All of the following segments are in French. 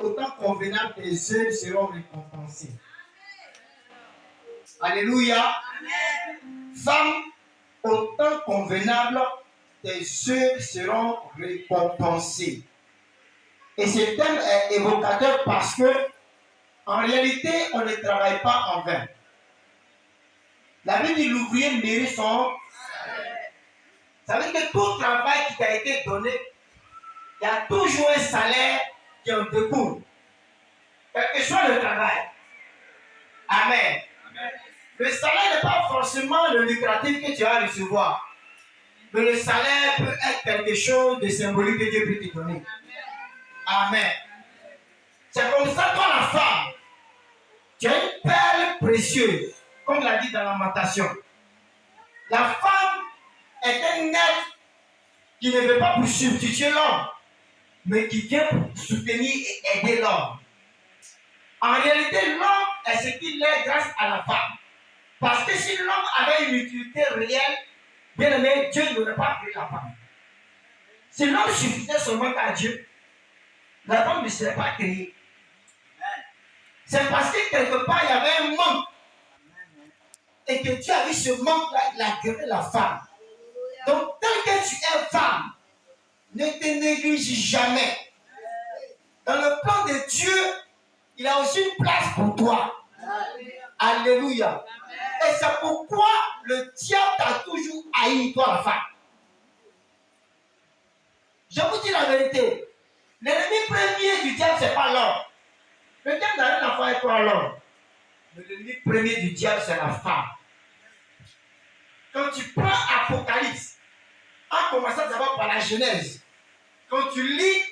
au temps convenable, tes œuvres seront récompensées. Alléluia. Amen. Femme, au temps convenable, tes œuvres seront récompensées. Et ce thème est évocateur parce que, en réalité, on ne travaille pas en vain. La Bible dit l'ouvrier mérite son. Ça veut dire que tout travail qui t'a été donné, il y a toujours un salaire qui en découle. Quel que soit le travail. Amen. Amen. Le salaire n'est pas forcément le lucratif que tu vas recevoir. Mais le salaire peut être quelque chose de symbolique que Dieu peut te donner. Amen. C'est comme ça, toi la femme, tu as une perle précieuse, comme l'a dit dans la Lamentation. La femme est un être qui ne veut pas pour substituer l'homme, mais qui vient pour soutenir et aider l'homme. En réalité, l'homme est ce qu'il est grâce à la femme. Parce que si l'homme avait une utilité réelle, bien aimé, Dieu n'aurait pas créé la femme. Si l'homme suffisait seulement à Dieu, la femme ne serait pas créée. C'est parce que quelque part, il y avait un manque. Et que Dieu a vu ce manque-là, il a créé la femme. Donc, tant que tu es femme, ne te néglige jamais. Dans le plan de Dieu, il a aussi une place pour toi. Alléluia. Et c'est pourquoi le diable t'a toujours haï, toi la femme. Je vous dis la vérité. L'ennemi premier du diable, ce n'est pas l'homme. Le diable n'a rien à faire avec toi, l'homme. Mais l'ennemi premier du diable, c'est la femme. Quand tu prends Apocalypse, en commençant d'abord par la Genèse, quand tu lis,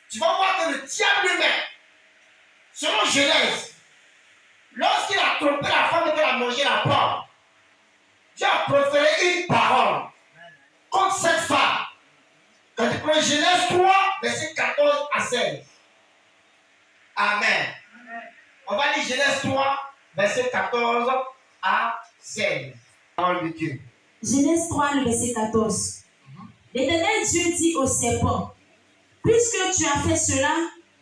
tu vas voir que le diable lui-même, selon Genèse, lorsqu'il a trompé la femme et qu'elle a mangé la pomme, Dieu a proféré une parole contre cette femme. Quand tu prends Genèse 3, verset 14 à 16. Amen. On va lire Genèse 3, verset 14 à 16. Parole de Dieu. Genèse 3, le verset 14. L'Éternel Dieu dit au serpent, puisque tu as fait cela,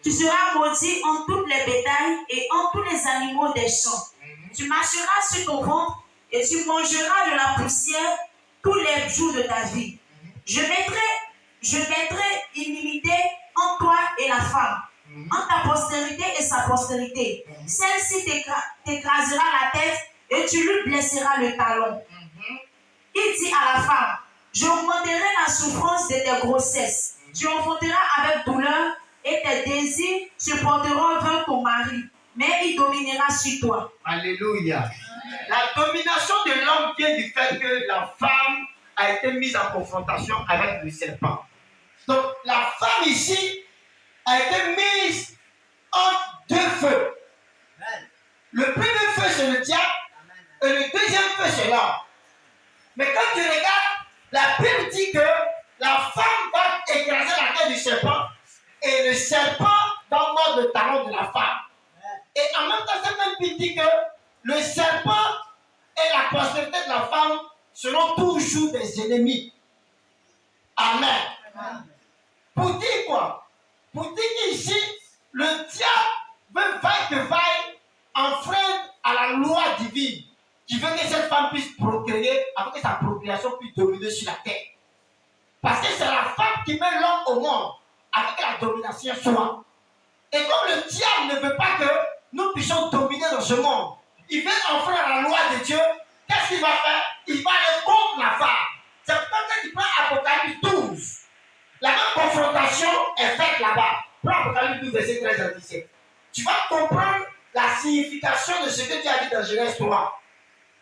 tu seras maudit en toutes les bétails et en tous les animaux des champs. Tu marcheras sur ton ventre et tu mangeras de la poussière tous les jours de ta vie. Je mettrai inimité en toi et la femme, en ta postérité et sa postérité. Celle-ci t'écrasera la tête et tu lui blesseras le talon. Il dit à la femme, j'augmenterai la souffrance de tes grossesses. Tu enfanteras avec douleur et tes désirs supporteront vers ton mari, mais il dominera sur toi. Alléluia. La domination de l'homme vient du fait que la femme a été mise en confrontation avec le serpent. Donc la femme ici a été mise entre deux feux. Le premier feu c'est le diable et le deuxième feu c'est l'homme. Mais quand tu regardes, la Bible dit que la femme va écraser la tête du serpent et le serpent va mordre le talon de la femme. Et en même temps, cette même Bible dit que le serpent et la postérité de la femme seront toujours des ennemis. Amen. Pour dire quoi? Pour dire qu'ici, le diable veut vaille que vaille enfreindre à la loi divine qui veut que cette femme puisse procréer afin que sa procréation puisse dominer sur la terre. Parce que c'est la femme qui met l'homme au monde afin que la domination soit. Et comme le diable ne veut pas que nous puissions dominer dans ce monde, il veut enfreindre à la loi de Dieu. Qu'est-ce qu'il va faire? Il va aller contre la femme. C'est pourquoi que tu prends Apocalypse 12. La même confrontation est faite là-bas. Prends Apocalypse 12, verset 13 à 17. Tu vas comprendre la signification de ce que Dieu a dit dans Genèse 3.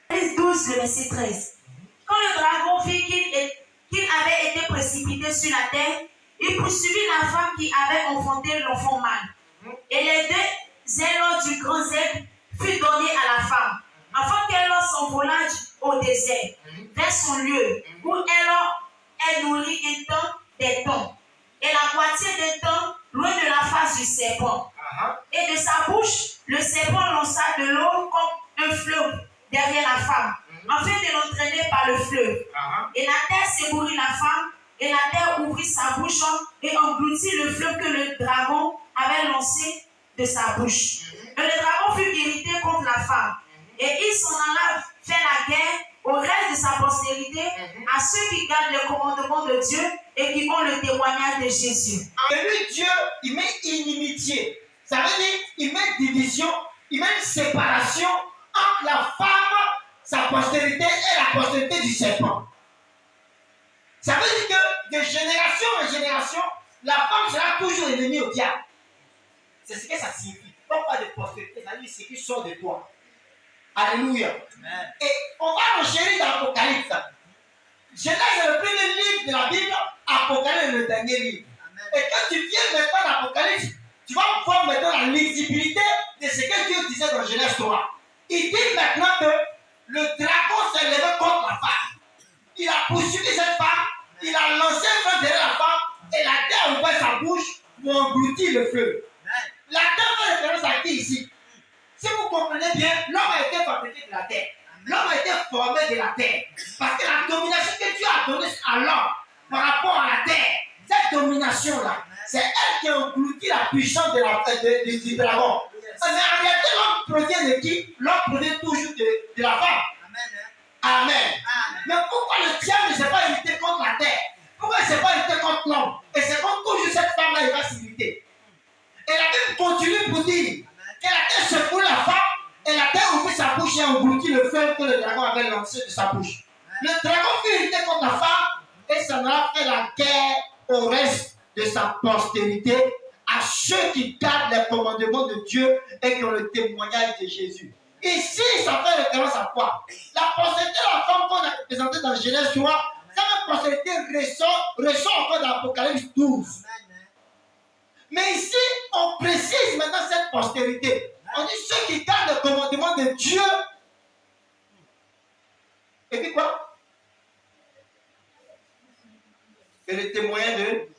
Genèse 12, le verset 13. Quand le dragon vit qu'il avait été précipité sur la terre, il poursuivit la femme qui avait enfanté l'enfant mâle. Et les deux ailes du grand zèbre furent données à la femme, afin qu'elle s'envolât au désert, vers son lieu, où elle nourrit un temps des temps, et la moitié des temps, loin de la face du serpent. Et de sa bouche, le serpent lança de l'eau comme un fleuve derrière la femme, afin de l'entraîner par le fleuve. Et la terre secourit la femme, et la terre ouvrit sa bouche et engloutit le fleuve que le dragon avait lancé de sa bouche. Et le dragon fut irrité contre la femme. Et il s'en alla faire la guerre au reste de sa postérité, à ceux qui gardent les commandements de Dieu et qui ont le témoignage de Jésus. Et lui, Dieu, il met inimitié. Ça veut dire, il met division, il met une séparation entre la femme, sa postérité et la postérité du serpent. Ça veut dire que de génération en génération, la femme sera toujours ennemie au diable. C'est ce que ça signifie. Pas de postérité, ça veut dire ce qui sort de toi. Alléluia. Amen. Et on va enchérir dans l'Apocalypse. Genèse est le premier livre de la Bible, Apocalypse est le dernier livre. Amen. Et quand tu viens maintenant dans l'Apocalypse, tu vas voir maintenant la lisibilité de ce que Dieu disait dans Genèse 3. Il dit maintenant que le dragon s'est levé contre la femme. Il a poursuivi cette femme, il a lancé un feu derrière la femme, et la terre a ouvert sa bouche pour engloutir le feu. Amen. La terre fait référence à qui ici? Si vous comprenez bien, l'homme a été fabriqué de la terre. L'homme a été formé de la terre. Parce que la domination que Dieu a donnée à l'homme par rapport à la terre, cette domination-là, c'est elle qui a englouti la puissance du dragon. Mais en réalité, l'homme provient de qui? L'homme provient toujours de la femme. Amen. Amen. Mais pourquoi le diable ne s'est pas irrité contre la terre? Pourquoi il ne s'est pas irrité contre l'homme? Et c'est comme toujours cette femme-là, il va s'irriter. Et la Bible continue pour dire que la terre secoue la femme et la terre ouvrit sa bouche et engloutit le feu que le dragon avait lancé de sa bouche. Le dragon fut irrité contre la femme et ça n'a fait la guerre au reste de sa postérité, à ceux qui gardent les commandements de Dieu et qui ont le témoignage de Jésus. Ici, ça fait référence à quoi? La postérité de la femme qu'on a présentée dans Genèse 3, cette même postérité ressort encore dans l'Apocalypse 12. Mais ici, on précise maintenant cette postérité. On dit ceux qui gardent le commandement de Dieu. Et puis quoi? Et le témoignage de